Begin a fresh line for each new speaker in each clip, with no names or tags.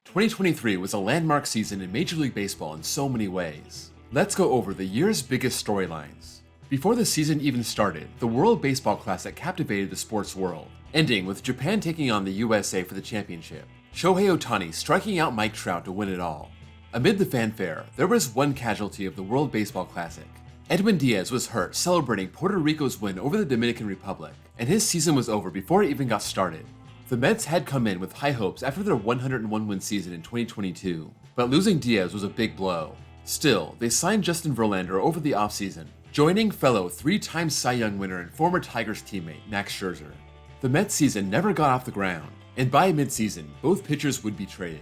2023 was a landmark season in Major League Baseball in so many ways. Let's go over the year's biggest storylines. Before the season even started, the World Baseball Classic captivated the sports world, ending with Japan taking on the USA for the championship. Shohei Ohtani striking out Mike Trout to win it all. Amid the fanfare, there was one casualty of the World Baseball Classic. Edwin Diaz was hurt celebrating Puerto Rico's win over the Dominican Republic, and his season was over before it even got started. The Mets had come in with high hopes after their 101-win season in 2022, but losing Diaz was a big blow. Still, they signed Justin Verlander over the offseason, joining fellow three-time Cy Young winner and former Tigers teammate Max Scherzer. The Mets season never got off the ground, and by midseason, both pitchers would be traded.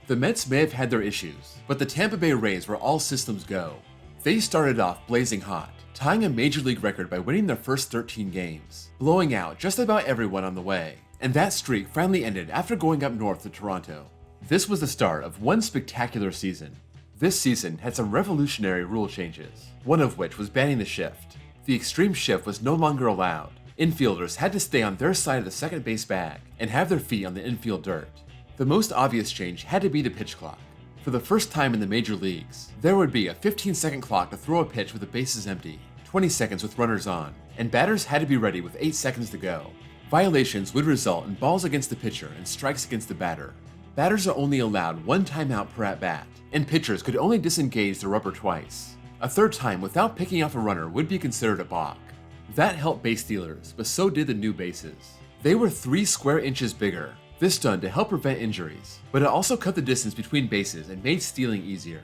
The Mets may have had their issues, but the Tampa Bay Rays were all systems go. They started off blazing hot, tying a Major League record by winning their first 13 games, blowing out just about everyone on the way. And that streak finally ended after going up north to Toronto. This was the start of one spectacular season. This season had some revolutionary rule changes, one of which was banning the shift. The extreme shift was no longer allowed. Infielders had to stay on their side of the second base bag and have their feet on the infield dirt. The most obvious change had to be the pitch clock. For the first time in the major leagues, there would be a 15-second clock to throw a pitch with the bases empty, 20 seconds with runners on, and batters had to be ready with 8 seconds to go. Violations would result in balls against the pitcher and strikes against the batter. Batters are only allowed one timeout per at-bat, and pitchers could only disengage the rubber twice. A third time without picking off a runner would be considered a balk. That helped base stealers, but so did the new bases. They were 3 square inches bigger, this done to help prevent injuries, but it also cut the distance between bases and made stealing easier.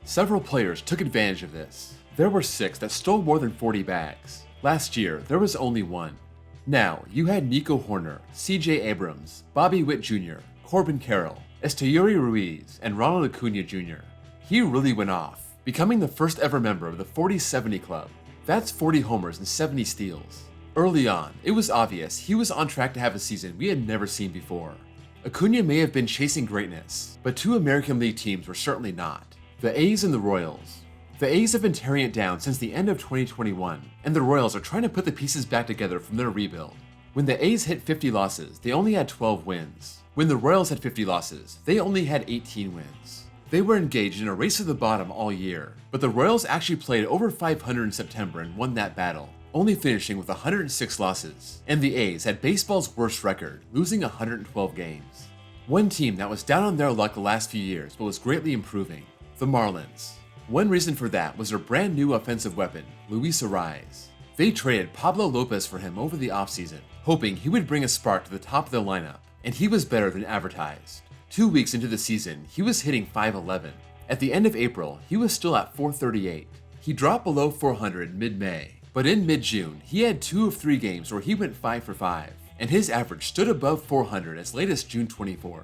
Several players took advantage of this. There were 6 that stole more than 40 bags. Last year, there was only 1. Now, you had Nico Horner, C.J. Abrams, Bobby Witt Jr., Corbin Carroll, Esteury Ruiz, and Ronald Acuna Jr. He really went off, becoming the first ever member of the 40-70 club. That's 40 homers and 70 steals. Early on, it was obvious he was on track to have a season we had never seen before. Acuna may have been chasing greatness, but 2 American League teams were certainly not: the A's and the Royals. The A's have been tearing it down since the end of 2021, and the Royals are trying to put the pieces back together from their rebuild. When the A's hit 50 losses, they only had 12 wins. When the Royals had 50 losses, they only had 18 wins. They were engaged in a race to the bottom all year, but the Royals actually played over 500 in September and won that battle, only finishing with 106 losses, and the A's had baseball's worst record, losing 112 games. One team that was down on their luck the last few years but was greatly improving: the Marlins. One reason for that was their brand new offensive weapon, Luis Arraez. They traded Pablo Lopez for him over the offseason, hoping he would bring a spark to the top of the lineup, and he was better than advertised. 2 weeks into the season, he was hitting .511. At the end of April, he was still at .438. He dropped below .400 mid-May, but in mid-June, he had 2 of 3 games where he went 5 for 5, and his average stood above .400 as late as June 24th.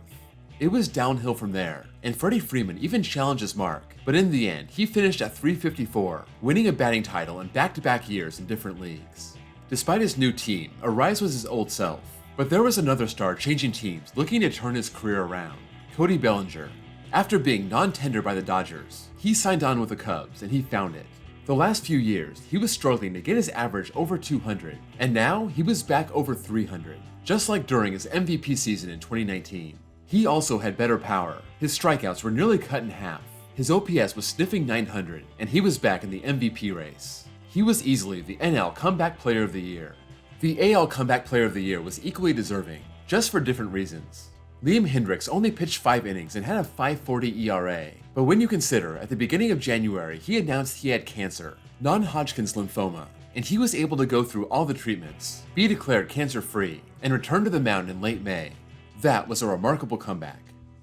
It was downhill from there, and Freddie Freeman even challenged his mark, but in the end, he finished at .354, winning a batting title in back-to-back years in different leagues. Despite his new team, Arraez was his old self, but there was another star changing teams looking to turn his career around: Cody Bellinger. After being non-tender by the Dodgers, he signed on with the Cubs, and he found it. The last few years, he was struggling to get his average over 200, and now he was back over 300, just like during his MVP season in 2019. He also had better power. His strikeouts were nearly cut in half. His OPS was sniffing 900, and he was back in the MVP race. He was easily the NL Comeback Player of the Year. The AL Comeback Player of the Year was equally deserving, just for different reasons. Liam Hendriks only pitched 5 innings and had a .540 ERA, but when you consider at the beginning of January he announced he had cancer, non-Hodgkin's lymphoma, and he was able to go through all the treatments, be declared cancer-free, and return to the mound in late May. That was a remarkable comeback.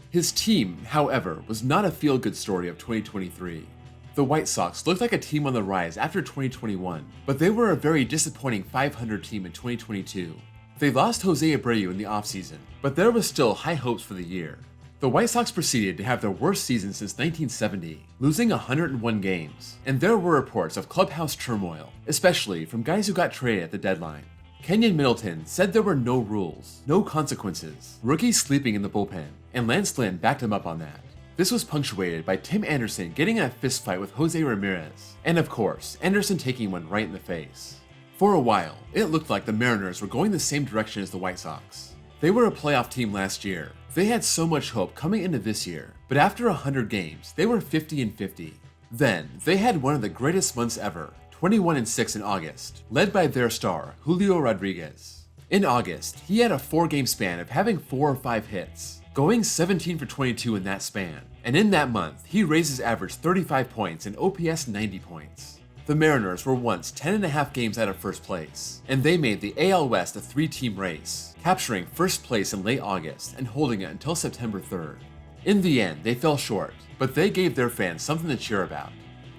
His team, however, was not a feel-good story of 2023. The White Sox looked like a team on the rise after 2021, but they were a very disappointing .500 team in 2022. They lost Jose Abreu in the offseason, but there was still high hopes for the year. The White Sox proceeded to have their worst season since 1970, losing 101 games, and there were reports of clubhouse turmoil, especially from guys who got traded at the deadline. Kenyon Middleton said there were no rules, no consequences, rookies sleeping in the bullpen, and Lance Lynn backed him up on that. This was punctuated by Tim Anderson getting in a fistfight with Jose Ramirez, and of course, Anderson taking one right in the face. For a while, it looked like the Mariners were going the same direction as the White Sox. They were a playoff team last year. They had so much hope coming into this year, but after 100 games, they were 50-50. Then, they had one of the greatest months ever, 21-6 in August, led by their star, Julio Rodriguez. In August, he had a 4-game span of having 4 or 5 hits, going 17 for 22 in that span, and in that month, he raised his average 35 points and OPS 90 points. The Mariners were once 10.5 games out of first place, and they made the AL West a 3-team race, capturing first place in late August and holding it until September 3rd. In the end, they fell short, but they gave their fans something to cheer about.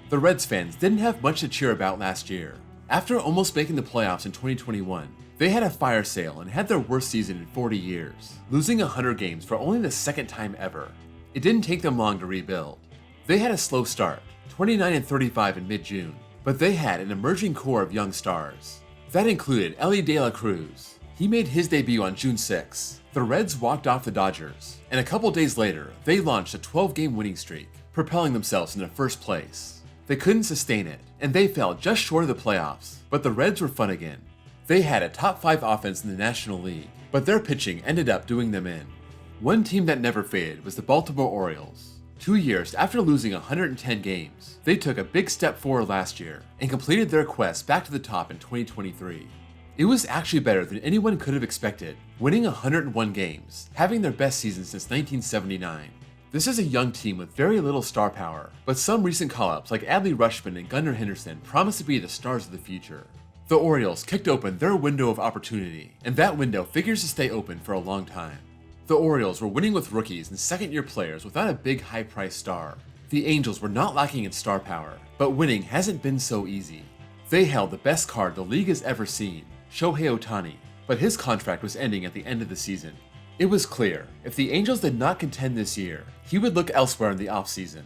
The Reds fans didn't have much to cheer about last year. After almost making the playoffs in 2021, they had a fire sale and had their worst season in 40 years, losing 100 games for only the second time ever. It didn't take them long to rebuild. They had a slow start, 29-35 in mid-June, but they had an emerging core of young stars. That included Elly De La Cruz. He made his debut on June 6. The Reds walked off the Dodgers, and a couple days later, they launched a 12-game winning streak, propelling themselves into first place. They couldn't sustain it, and they fell just short of the playoffs, but the Reds were fun again. They had a top 5 offense in the National League, but their pitching ended up doing them in. One team that never faded was the Baltimore Orioles. 2 years after losing 110 games, they took a big step forward last year and completed their quest back to the top in 2023. It was actually better than anyone could have expected, winning 101 games, having their best season since 1979. This is a young team with very little star power, but some recent call-ups like Adley Rutschman and Gunnar Henderson promise to be the stars of the future. The Orioles kicked open their window of opportunity, and that window figures to stay open for a long time. The Orioles were winning with rookies and second-year players without a big high-priced star. The Angels were not lacking in star power, but winning hasn't been so easy. They held the best card the league has ever seen, Shohei Ohtani, but his contract was ending at the end of the season. It was clear, if the Angels did not contend this year, he would look elsewhere in the offseason.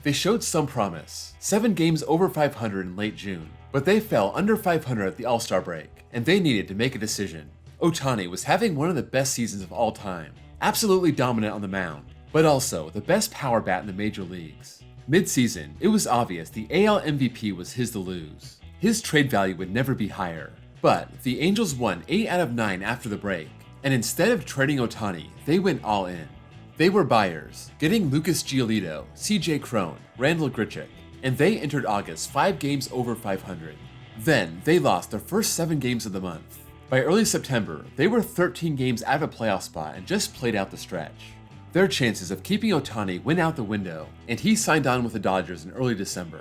They showed some promise, 7 games over 500 in late June, but they fell under 500 at the All-Star break, and they needed to make a decision. Ohtani was having one of the best seasons of all time, absolutely dominant on the mound, but also the best power bat in the major leagues. Mid-season, it was obvious the AL MVP was his to lose. His trade value would never be higher, but the Angels won 8 out of 9 after the break, and instead of trading Ohtani, they went all in. They were buyers, getting Lucas Giolito, CJ Cron, Randall Grichuk, and they entered August 5 games over 500. Then, they lost their first 7 games of the month. By early September, they were 13 games out of a playoff spot and just played out the stretch. Their chances of keeping Ohtani went out the window, and he signed on with the Dodgers in early December.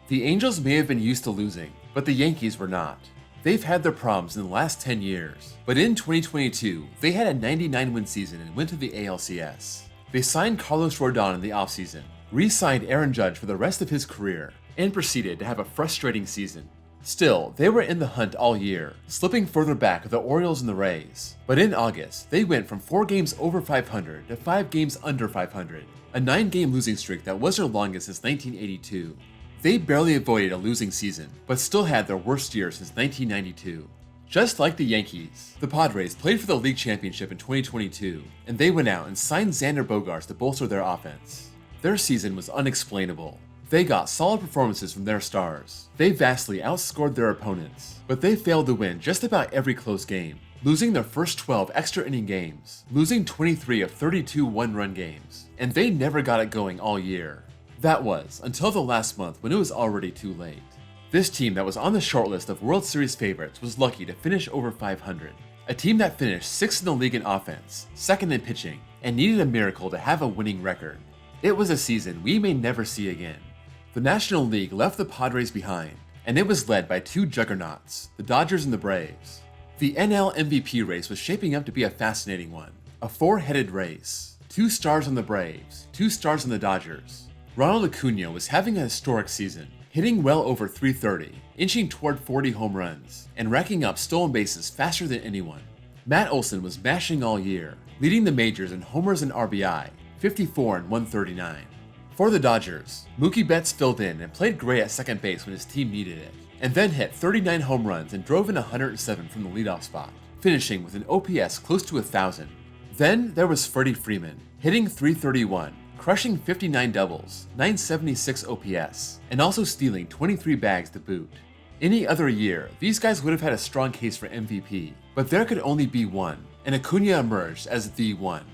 The Angels may have been used to losing, but the Yankees were not. They've had their problems in the last 10 years, but in 2022, they had a 99-win season and went to the ALCS. They signed Carlos Rodon in the offseason, re-signed Aaron Judge for the rest of his career, and proceeded to have a frustrating season. Still, they were in the hunt all year, slipping further back with the Orioles and the Rays. But in August, they went from 4 games over 500 to 5 games under 500, a 9-game losing streak that was their longest since 1982. They barely avoided a losing season, but still had their worst year since 1992. Just like the Yankees, the Padres played for the league championship in 2022, and they went out and signed Xander Bogaerts to bolster their offense. Their season was unexplainable. They got solid performances from their stars. They vastly outscored their opponents, but they failed to win just about every close game, losing their first 12 extra inning games, losing 23 of 32 one-run games, and they never got it going all year. That was until the last month when it was already too late. This team that was on the shortlist of World Series favorites was lucky to finish over 500. A team that finished 6th in the league in offense, 2nd in pitching, and needed a miracle to have a winning record. It was a season we may never see again. The National League left the Padres behind, and it was led by 2 juggernauts, the Dodgers and the Braves. The NL MVP race was shaping up to be a fascinating one, a 4-headed race. 2 stars on the Braves, 2 stars on the Dodgers. Ronald Acuna was having a historic season, hitting well over 330, inching toward 40 home runs, and racking up stolen bases faster than anyone. Matt Olson was mashing all year, leading the majors in homers and RBI, 54 and 139. For the Dodgers, Mookie Betts filled in and played great at second base when his team needed it, and then hit 39 home runs and drove in 107 from the leadoff spot, finishing with an OPS close to 1,000. Then there was Freddie Freeman, hitting .331, crushing 59 doubles, 976 OPS, and also stealing 23 bags to boot. Any other year, these guys would have had a strong case for MVP, but there could only be one, and Acuna emerged as the one.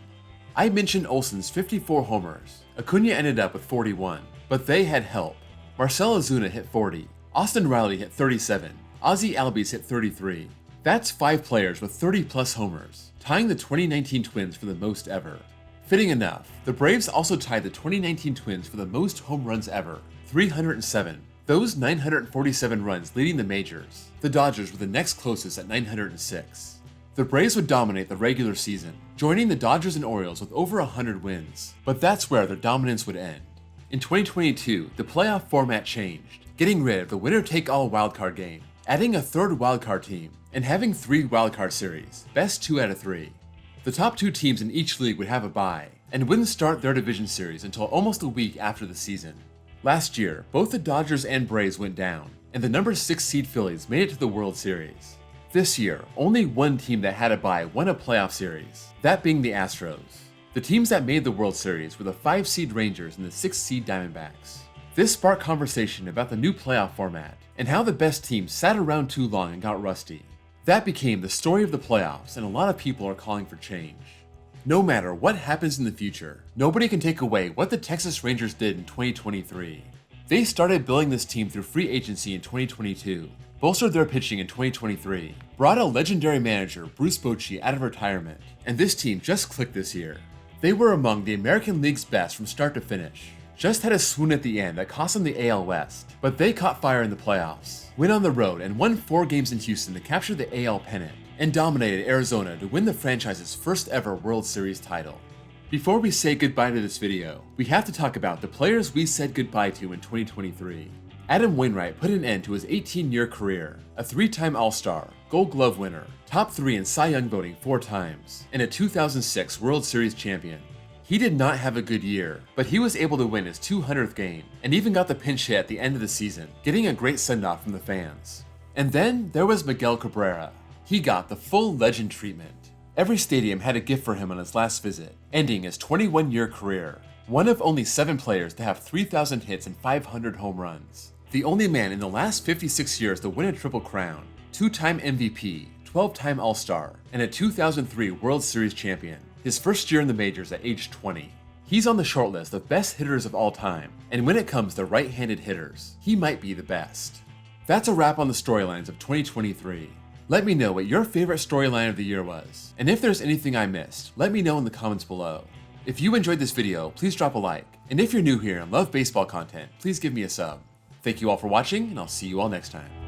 I mentioned Olsen's 54 homers. Acuna ended up with 41, but they had help. Marcell Ozuna hit 40, Austin Riley hit 37, Ozzie Albies hit 33. That's 5 players with 30-plus homers, tying the 2019 Twins for the most ever. Fitting enough, the Braves also tied the 2019 Twins for the most home runs ever, 307. Those 947 runs leading the majors. The Dodgers were the next closest at 906. The Braves would dominate the regular season, joining the Dodgers and Orioles with over 100 wins, but that's where their dominance would end. In 2022, the playoff format changed, getting rid of the winner-take-all wildcard game, adding a third wildcard team, and having 3 wildcard series, best 2 out of 3. The top 2 teams in each league would have a bye, and wouldn't start their division series until almost a week after the season. Last year, both the Dodgers and Braves went down, and the number 6 seed Phillies made it to the World Series. This year, only one team that had a bye won a playoff series, that being the Astros. The teams that made the World Series were the 5 seed Rangers and the 6 seed Diamondbacks. This sparked conversation about the new playoff format, and how the best teams sat around too long and got rusty. That became the story of the playoffs, and a lot of people are calling for change. No matter what happens in the future, nobody can take away what the Texas Rangers did in 2023. They started building this team through free agency in 2022, bolstered their pitching in 2023, brought a legendary manager, Bruce Bochy, out of retirement, and this team just clicked this year. They were among the American League's best from start to finish. Just had a swoon at the end that cost them the AL West, but they caught fire in the playoffs, went on the road and won 4 games in Houston to capture the AL pennant, and dominated Arizona to win the franchise's first ever World Series title. Before we say goodbye to this video, we have to talk about the players we said goodbye to in 2023. Adam Wainwright put an end to his 18-year career, a 3-time All-Star, Gold Glove winner, top 3 in Cy Young voting 4 times, and a 2006 World Series champion. He did not have a good year, but he was able to win his 200th game, and even got the pinch hit at the end of the season, getting a great send-off from the fans. And then there was Miguel Cabrera. He got the full legend treatment. Every stadium had a gift for him on his last visit, ending his 21-year career. One of only 7 players to have 3,000 hits and 500 home runs. The only man in the last 56 years to win a Triple Crown, 2-time MVP, 12-time All-Star, and a 2003 World Series champion. His first year in the majors at age 20. He's on the shortlist of best hitters of all time, and when it comes to right-handed hitters, he might be the best. That's a wrap on the storylines of 2023. Let me know what your favorite storyline of the year was, and if there's anything I missed, let me know in the comments below. If you enjoyed this video, please drop a like, and if you're new here and love baseball content, please give me a sub. Thank you all for watching, and I'll see you all next time.